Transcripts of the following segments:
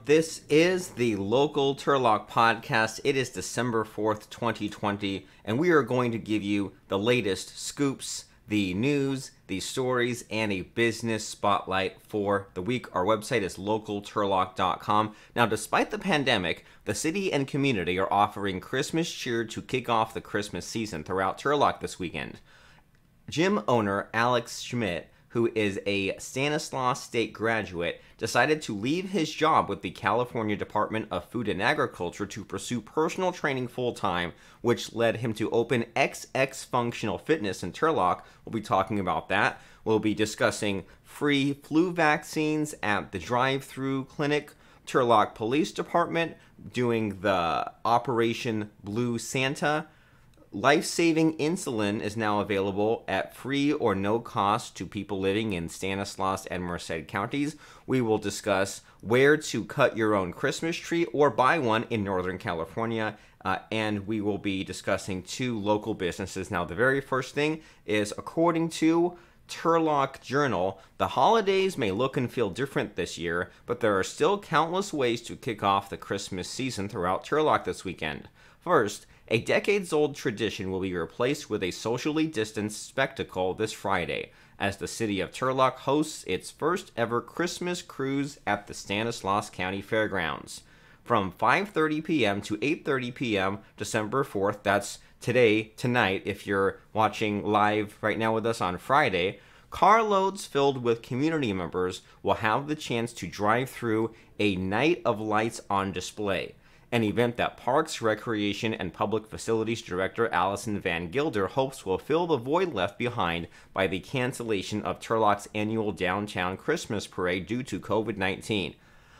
This is the local Turlock podcast. It is December 4th, 2020, and we are going to give you the latest scoops, the news, the stories, and a business spotlight for the week. Our website is localturlock.com. Now, despite the pandemic, the city and community are offering Christmas cheer to kick off the Christmas season throughout Turlock this weekend. Gym owner Alex Schmidt, who is a Stanislaus State graduate, decided to leave his job with the California Department of Food and Agriculture to pursue personal training full-time, which led him to open XX Functional Fitness in Turlock. We'll be talking about that. We'll be discussing free flu vaccines at the drive-through clinic, Turlock Police Department doing the Operation Blue Santa. Life-saving insulin is now available at free or no cost to people living in Stanislaus and Merced counties. We will discuss where to cut your own Christmas tree or buy one in Northern California, and we will be discussing two local businesses. Now, the very first thing is, according to Turlock Journal, the holidays may look and feel different this year, but there are still countless ways to kick off the Christmas season throughout Turlock this weekend. First, a decades-old tradition will be replaced with a socially distanced spectacle this Friday, as the city of Turlock hosts its first-ever Christmas cruise at the Stanislaus County Fairgrounds. From 5:30 p.m. to 8:30 p.m. December 4th, that's tonight, if you're watching live right now with us on Friday, carloads filled with community members will have the chance to drive through a Night of Lights on display, an event that Parks, Recreation, and Public Facilities Director Allison Van Gilder hopes will fill the void left behind by the cancellation of Turlock's annual downtown Christmas parade due to COVID-19.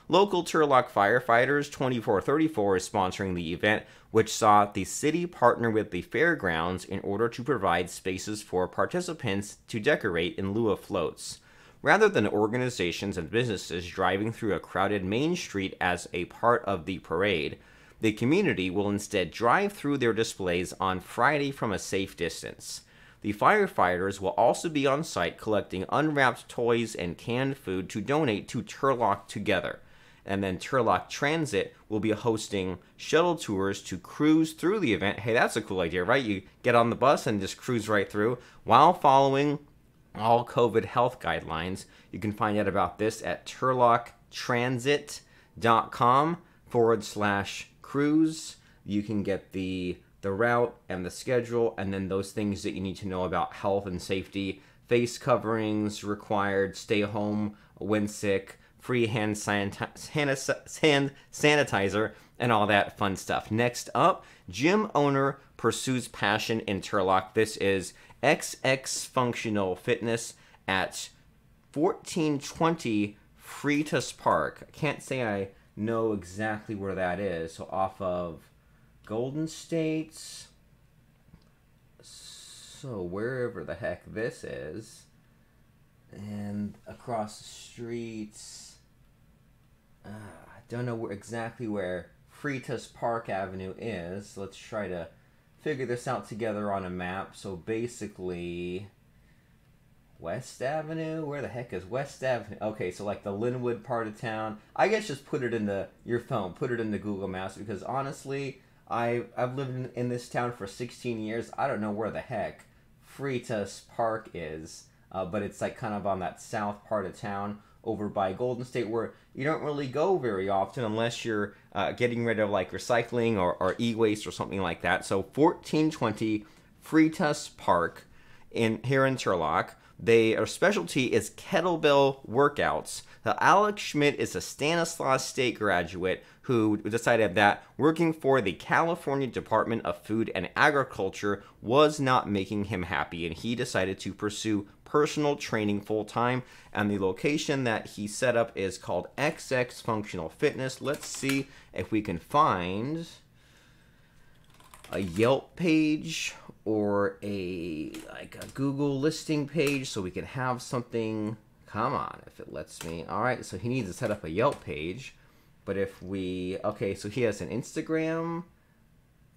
Local Turlock Firefighters 2434 is sponsoring the event, which saw the city partner with the fairgrounds in order to provide spaces for participants to decorate in lieu of floats. Rather than organizations and businesses driving through a crowded main street as a part of the parade, the community will instead drive through their displays on Friday from a safe distance. The firefighters will also be on site collecting unwrapped toys and canned food to donate to Turlock Together. And then Turlock Transit will be hosting shuttle tours to cruise through the event. Hey, that's a cool idea, right? You get on the bus and just cruise right through while following all COVID health guidelines. You can find out about this at turlocktransit.com/cruise. You can get the route and the schedule, and then those things that you need to know about health and safety. Face coverings required, stay home when sick, free hand sanitizer, and all that fun stuff. Next up, gym owner pursues passion in Turlock. This is XX Functional Fitness at 1420 Freitas Park. I can't say I know exactly where that is. So off of Golden State. So wherever the heck this is. And across the streets. I don't know exactly where Freitas Park Avenue is. Let's try to figure this out together on a map. So basically, West Avenue? Where the heck is West Avenue? Okay, so like the Linwood part of town. I guess just put it into your phone. Put it into Google Maps, because honestly, I've lived in this town for 16 years. I don't know where the heck Freitas Park is. But it's like kind of on that south part of town over by Golden State, where you don't really go very often unless you're getting rid of like recycling or e-waste or something like that. So 1420 Freitas Park here in Turlock. Their specialty is kettlebell workouts. Now, Alex Schmidt is a Stanislaus State graduate who decided that working for the California Department of Food and Agriculture was not making him happy, and he decided to pursue personal training full-time, and the location that he set up is called XX Functional Fitness. Let's see if we can find a Yelp page or a Google listing page so we can have something. Come on, if it lets me. All right, so he needs to set up a Yelp page, but if we, okay, so he has an Instagram,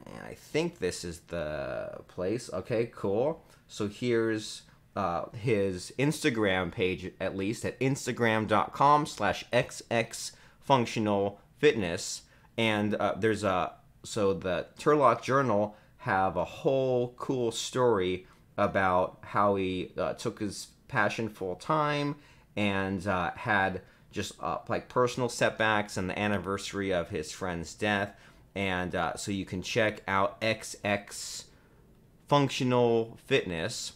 and I think this is the place. Okay, cool. So here's his Instagram page, at least, at instagram.com/XX functional fitness. And so the Turlock Journal have a whole cool story about how he took his passion full time and had just like personal setbacks and the anniversary of his friend's death. And so you can check out XX Functional Fitness.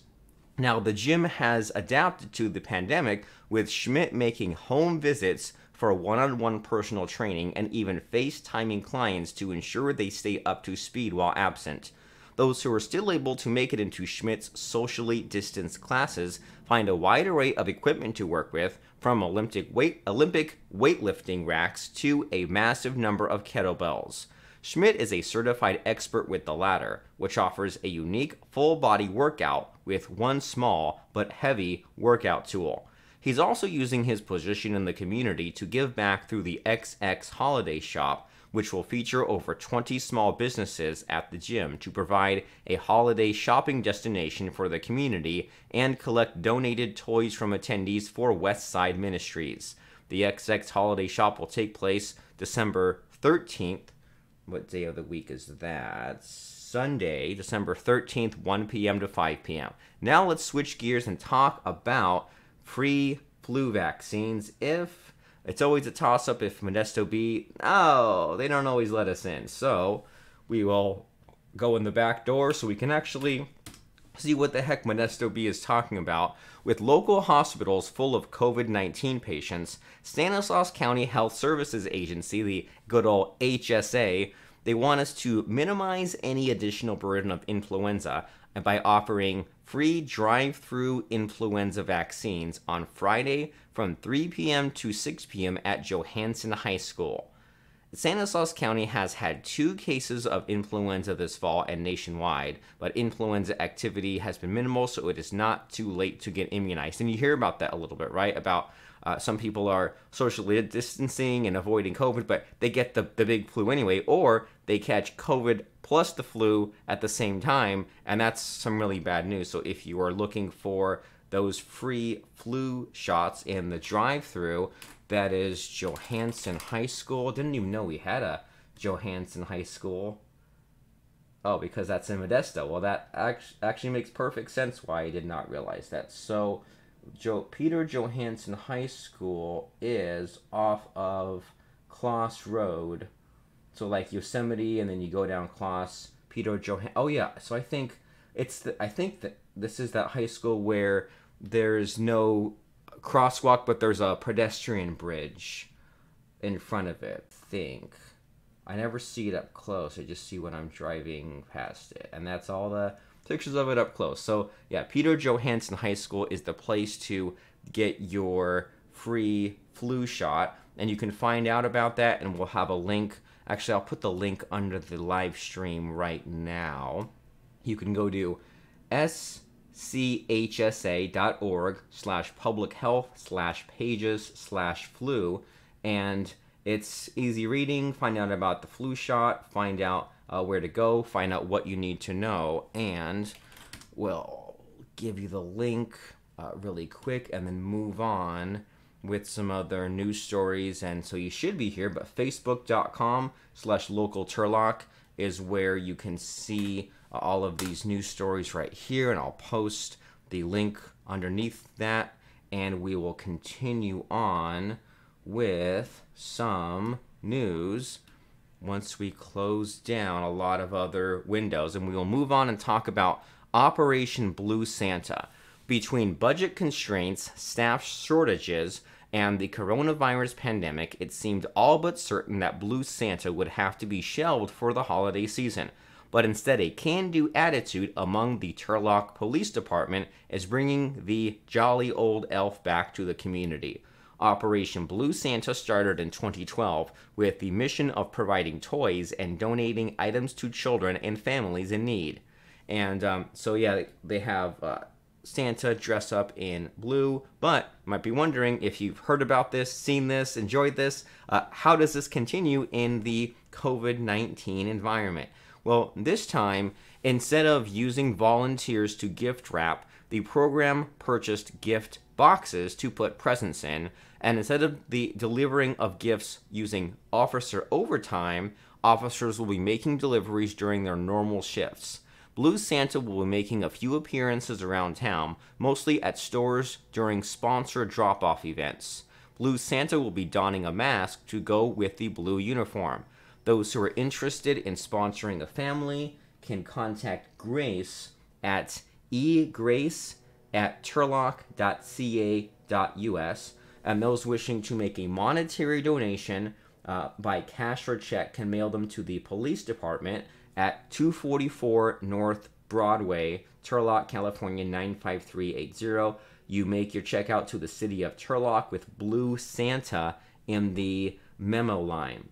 Now, the gym has adapted to the pandemic, with Schmidt making home visits for one-on-one personal training and even FaceTiming clients to ensure they stay up to speed while absent. Those who are still able to make it into Schmidt's socially distanced classes find a wide array of equipment to work with, from Olympic weightlifting racks to a massive number of kettlebells. Schmidt is a certified expert with the latter, which offers a unique full-body workout with one small but heavy workout tool. He's also using his position in the community to give back through the XX Holiday Shop, which will feature over 20 small businesses at the gym to provide a holiday shopping destination for the community and collect donated toys from attendees for West Side Ministries. The XX Holiday Shop will take place December 13th. What day of the week is that? Sunday, December 13th, 1 p.m. to 5 p.m. Now let's switch gears and talk about free flu vaccines. It's always a toss-up if Modesto B, they don't always let us in. So we will go in the back door so we can actually see what the heck Modesto B is talking about. With local hospitals full of COVID-19 patients, Stanislaus County Health Services Agency, the good old HSA, they want us to minimize any additional burden of influenza by offering free drive-through influenza vaccines on Friday from 3 p.m. to 6 p.m. at Johansen High School. Stanislaus County has had 2 cases of influenza this fall and nationwide, but influenza activity has been minimal, so it is not too late to get immunized. And you hear about that a little bit, right? About some people are socially distancing and avoiding COVID, but they get the big flu anyway, or they catch COVID plus the flu at the same time, and that's some really bad news. So if you are looking for those free flu shots in the drive-thru, that is Johansen High School. Didn't even know we had a Johansen High School. Oh, because that's in Modesto. Well, that actually makes perfect sense why I did not realize that. So Peter Johansen High School is off of Kloss Road. So like Yosemite, and then you go down Kloss, Peter Johansen. Oh yeah, so I think that this is that high school where there's no crosswalk, but there's a pedestrian bridge in front of it. I never see it up close. I just see when I'm driving past it, and that's all the pictures of it up close. So yeah, Peter Johansen High School is the place to get your free flu shot, and you can find out about that, and we'll have a link. Actually, I'll put the link under the live stream right now. You can go to schsa.org/publichealth/pages/flu, and it's easy reading. Find out about the flu shot, find out where to go, find out what you need to know, and we'll give you the link really quick and then move on with some other news stories. And so you should be here, but facebook.com/localturlock is where you can see all of these news stories right here, and I'll post the link underneath that, and we will continue on with some news once we close down a lot of other windows, and we will move on and talk about Operation Blue Santa. Between budget constraints, staff shortages, and the coronavirus pandemic, it seemed all but certain that Blue Santa would have to be shelved for the holiday season. But instead, a can-do attitude among the Turlock Police Department is bringing the jolly old elf back to the community. Operation Blue Santa started in 2012 with the mission of providing toys and donating items to children and families in need. And so yeah, they have Santa dress up in blue, but you might be wondering if you've heard about this, seen this, enjoyed this, how does this continue in the COVID-19 environment? Well, this time, instead of using volunteers to gift wrap, the program purchased gift boxes to put presents in, And instead of the delivering of gifts using officer overtime, officers will be making deliveries during their normal shifts. Blue Santa will be making a few appearances around town, mostly at stores during sponsored drop-off events. Blue Santa will be donning a mask to go with the blue uniform. Those who are interested in sponsoring a family can contact Grace at egrace@turlock.ca.us, and those wishing to make a monetary donation by cash or check can mail them to the police department at 244 North Broadway, Turlock, California 95380. You make your check out to the city of Turlock with Blue Santa in the memo line.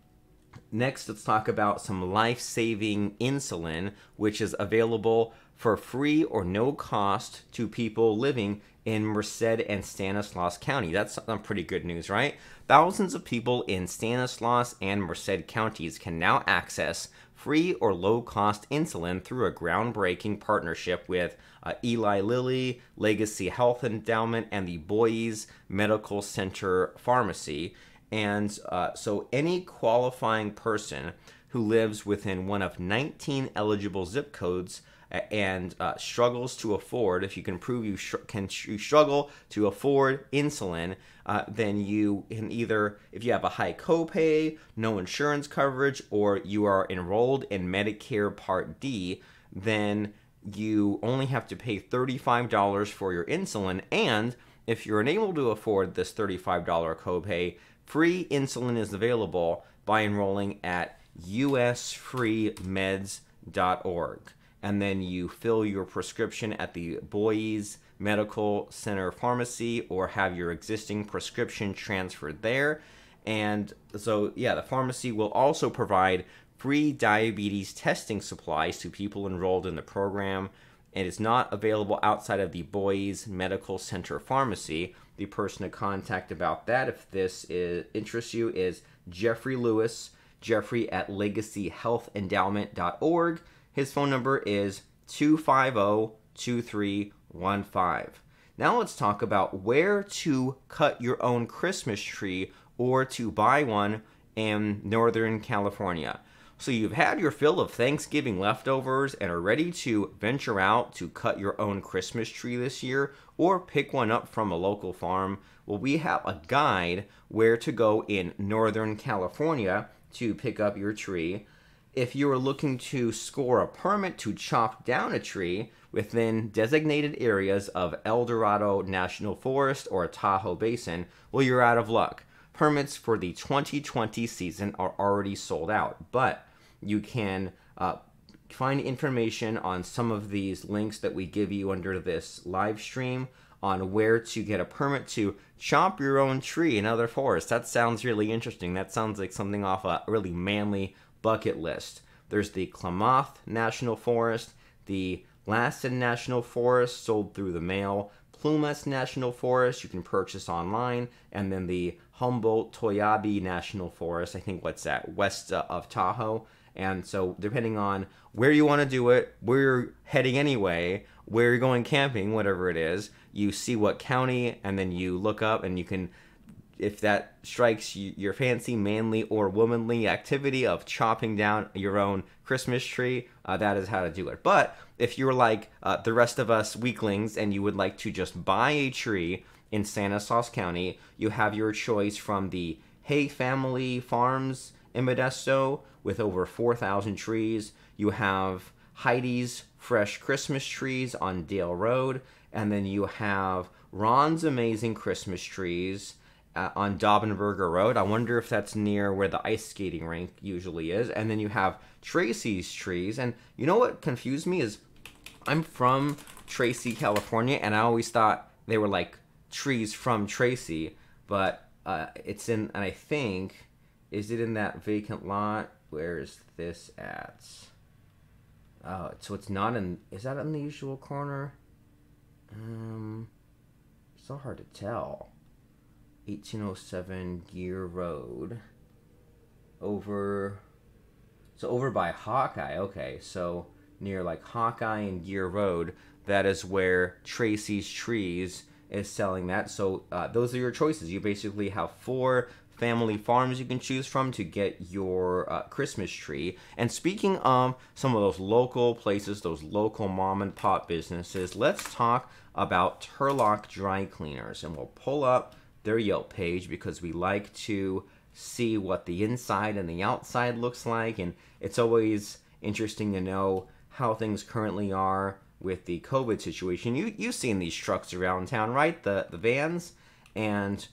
Next, let's talk about some life-saving insulin, which is available for free or no cost to people living in Merced and Stanislaus County. That's some pretty good news, right? Thousands of people in Stanislaus and Merced counties can now access free or low-cost insulin through a groundbreaking partnership with Eli Lilly, Legacy Health Endowment, and the Boys Medical Center Pharmacy. And so any qualifying person who lives within one of 19 eligible zip codes and struggles to afford, if you can prove you struggle to afford insulin, then you can either, if you have a high copay, no insurance coverage, or you are enrolled in Medicare Part D, then you only have to pay $35 for your insulin. And if you're unable to afford this $35 copay, free insulin is available by enrolling at usfreemeds.org. And then you fill your prescription at the Boys Medical Center Pharmacy or have your existing prescription transferred there. And so, the pharmacy will also provide free diabetes testing supplies to people enrolled in the program. It is not available outside of the Boys Medical Center Pharmacy. The person to contact about that, if this interests you, is Jeffrey Lewis, Jeffrey at legacyhealthendowment.org. His phone number is 250-2315. Now let's talk about where to cut your own Christmas tree or to buy one in Northern California. So you've had your fill of Thanksgiving leftovers and are ready to venture out to cut your own Christmas tree this year or pick one up from a local farm. Well, we have a guide where to go in Northern California to pick up your tree. If you are looking to score a permit to chop down a tree within designated areas of El Dorado National Forest or Tahoe Basin, well, you're out of luck. Permits for the 2020 season are already sold out, but you can find information on some of these links that we give you under this live stream on where to get a permit to chop your own tree in other forests. That sounds really interesting. That sounds like something off a really manly bucket list. There's the Klamath National Forest, the Lassen National Forest sold through the mail, Plumas National Forest you can purchase online, and then the Humboldt-Toyabe National Forest, I think what's that, west of Tahoe. And so depending on where you want to do it, where you're heading anyway, where you're going camping, whatever it is, you see what county, and then you look up and you can, if that strikes your fancy manly or womanly activity of chopping down your own Christmas tree, that is how to do it. But if you're like the rest of us weaklings and you would like to just buy a tree in Stanislaus County, you have your choice from the Hay Family Farms in Modesto with over 4,000 trees. You have Heidi's Fresh Christmas Trees on Dale Road, and then you have Ron's Amazing Christmas Trees on Daubenberger Road. I wonder if that's near where the ice skating rink usually is. And then you have Tracy's Trees. And you know what confused me is I'm from Tracy, California, and I always thought they were like trees from Tracy. But it's in, and I think, is it in that vacant lot? Where is this at? Oh, so it's not in, is that in the usual corner? So hard to tell. 1807 Gear Road. Over by Hawkeye. Okay, so near like Hawkeye and Gear Road, that is where Tracy's Trees is selling that. So those are your choices. You basically have 4 family farms you can choose from to get your Christmas tree. And speaking of some of those local places, those local mom and pop businesses, let's talk about Turlock Dry Cleaners. And we'll pull up their Yelp page because we like to see what the inside and the outside looks like. And it's always interesting to know how things currently are with the COVID situation. You've seen these trucks around town, right? The vans. And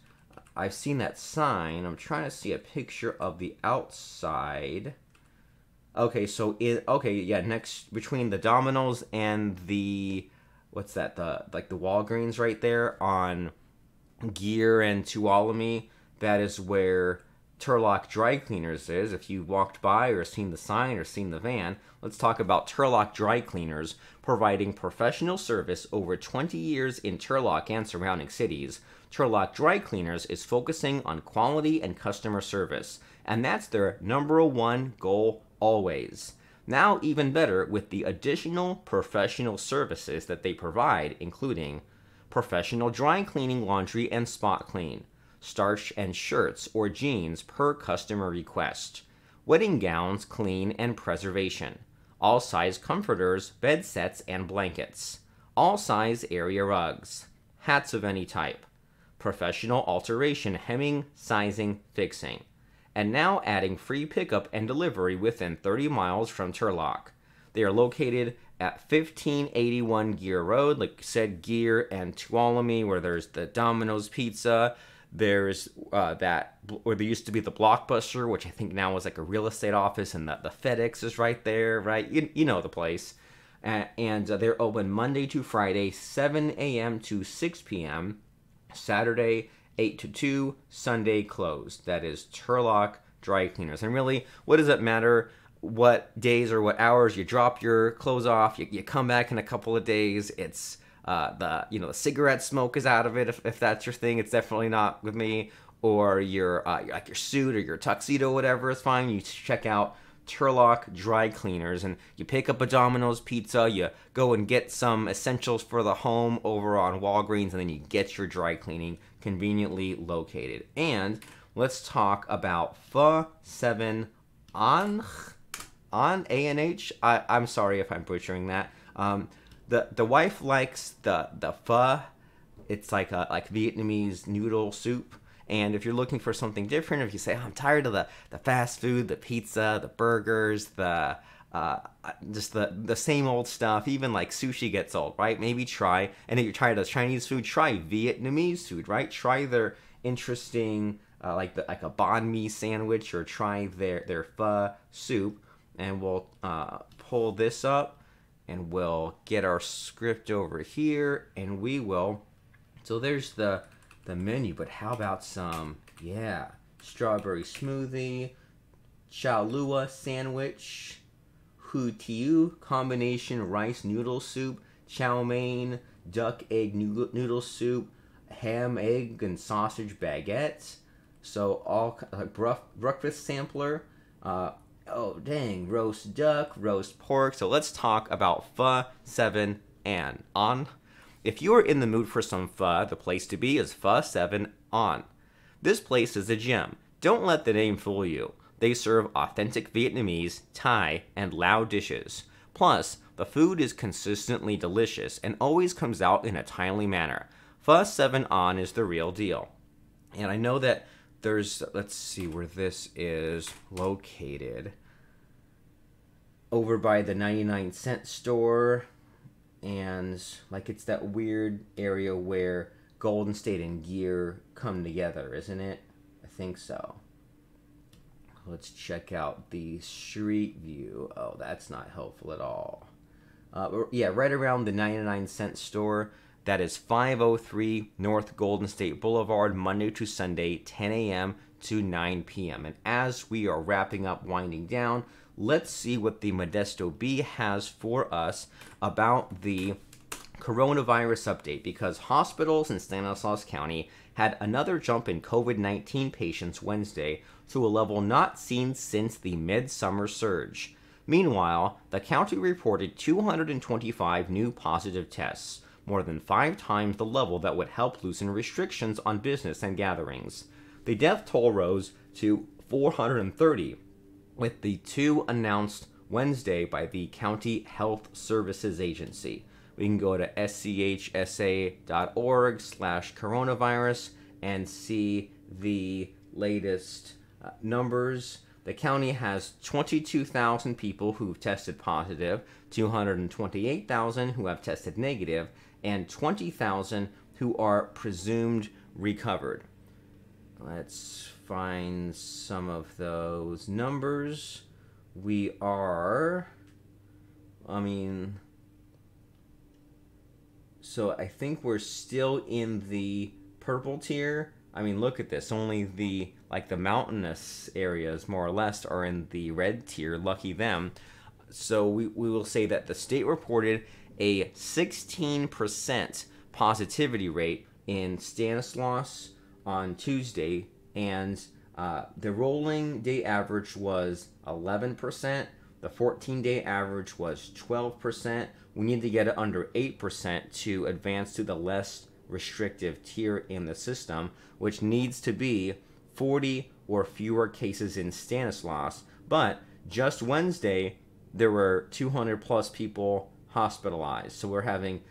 I've seen that sign. I'm trying to see a picture of the outside. Okay, so next between the Domino's and the what's that? The Walgreens right there on Gear and Tuolumne. That is where Turlock Dry Cleaners is. If you walked by or seen the sign or seen the van, let's talk about Turlock Dry Cleaners, providing professional service over 20 years in Turlock and surrounding cities. Turlock Dry Cleaners is focusing on quality and customer service, and that's their #1 goal always. Now even better with the additional professional services that they provide, including professional dry cleaning, laundry, and spot clean, starch and shirts or jeans per customer request, wedding gowns, clean and preservation, all size comforters, bed sets, and blankets, all size area rugs, hats of any type, professional alteration, hemming, sizing, fixing, and now adding free pickup and delivery within 30 miles from Turlock. They are located at 1581 Gear Road, like I said, Gear and Tuolumne, where there's the Domino's Pizza. There's where there used to be the Blockbuster, which I think now is like a real estate office, and the FedEx is right there, right? You know the place. And they're open Monday to Friday, 7 a.m. to 6 p.m., Saturday 8 to 2, Sunday closed. That is Turlock Dry Cleaners. And really, what does it matter what days or what hours you drop your clothes off? You come back in a couple of days. It's the cigarette smoke is out of it if that's your thing. It's definitely not with me. Or your like your suit or your tuxedo, whatever is fine. You check out Turlock Dry Cleaners, and you pick up a Domino's pizza, you go and get some essentials for the home over on Walgreens, and then you get your dry cleaning conveniently located. And let's talk about Pho 7 on A&H. I'm sorry if I'm butchering that. The wife likes the pho. It's like Vietnamese noodle soup. And if you're looking for something different, if you say, I'm tired of the fast food, the pizza, the burgers, just the same old stuff, even like sushi gets old, right? Maybe try, and if you're tired of Chinese food, try Vietnamese food, right? Try their interesting, like a banh mi sandwich, or try their pho soup. And we'll pull this up, and we'll get our script over here, and we will. So there's the menu, but how about some, strawberry smoothie, Chalua sandwich, Hu Tiu combination rice noodle soup, chow mein, duck egg noodle soup, ham, egg, and sausage baguette. So all breakfast sampler. Roast duck, roast pork. So let's talk about Pho 7 and on. If you are in the mood for some pho, the place to be is Pho 7 on. This place is a gem. Don't let the name fool you. They serve authentic Vietnamese, Thai, and Lao dishes. Plus, the food is consistently delicious and always comes out in a timely manner. Pho 7 on is the real deal. And I know that there's, let's see where this is located. Over by the 99-cent store. And like it's that weird area where Golden State and Gear come together, isn't it? I think so. Let's check out the street view. Oh, that's not helpful at all. Right around the 99-cent store. That is 503 North Golden State Boulevard, Monday to Sunday, 10 a.m. to 9 p.m. And as we are wrapping up, winding down, let's see what the Modesto Bee has for us about the coronavirus update, because hospitals in Stanislaus County had another jump in COVID-19 patients Wednesday to a level not seen since the midsummer surge. Meanwhile, the county reported 225 new positive tests, more than 5 times the level that would help loosen restrictions on business and gatherings. The death toll rose to 430, with the 2 announced Wednesday by the County Health Services Agency. We can go to schsa.org/coronavirus and see the latest numbers. The county has 22,000 people who've tested positive, 228,000 who have tested negative, and 20,000 who are presumed recovered. Let's find some of those numbers. So I think we're still in the purple tier. Look at this. Only the mountainous areas, more or less, are in the red tier. Lucky them. So we will say that the state reported a 16% positivity rate in Stanislaus on Tuesday, and the rolling day average was 11%. The 14-day average was 12%. We need to get it under 8% to advance to the less restrictive tier in the system, which needs to be 40 or fewer cases in Stanislaus. But just Wednesday, there were 200 plus people hospitalized. So we're having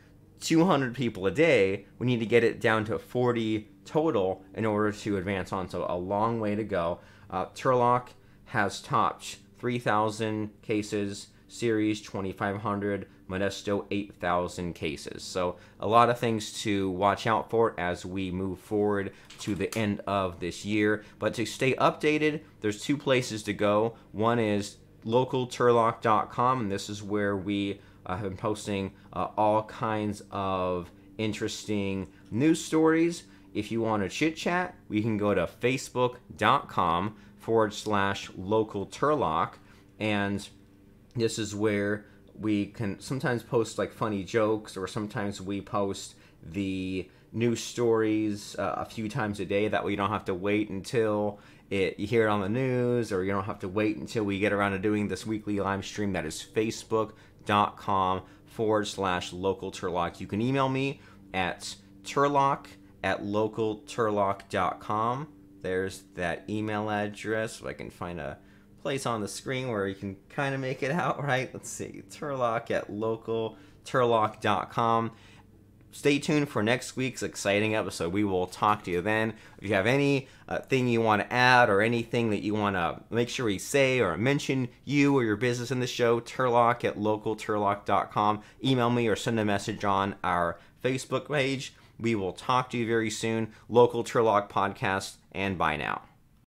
200 people a day. We need to get it down to 40 total in order to advance on. So a long way to go. Turlock has topped 3,000 cases, Ceres 2,500, Modesto 8,000 cases. So a lot of things to watch out for as we move forward to the end of this year. But to stay updated, there's 2 places to go. One is localturlock.com, and this is where we have been posting all kinds of interesting news stories. If you want to chit chat, we can go to facebook.com/localturlock, and this is where we can sometimes post funny jokes, or sometimes we post the news stories a few times a day. That way you don't have to wait until you hear it on the news, or you don't have to wait until we get around to doing this weekly live stream. That is facebook.com/localturlock. You can email me at turlock@localturlock.com. There's that email address. So I can find a place on the screen where you can kind of make it out, right? Let's see, turlock@localturlock.com. Stay tuned for next week's exciting episode. We will talk to you then. If you have any thing you want to add, or anything that you want to make sure we say or mention you or your business in the show, turlock@localturlock.com. Email me or send a message on our Facebook page. We will talk to you very soon. Local Turlock Podcast, and bye now.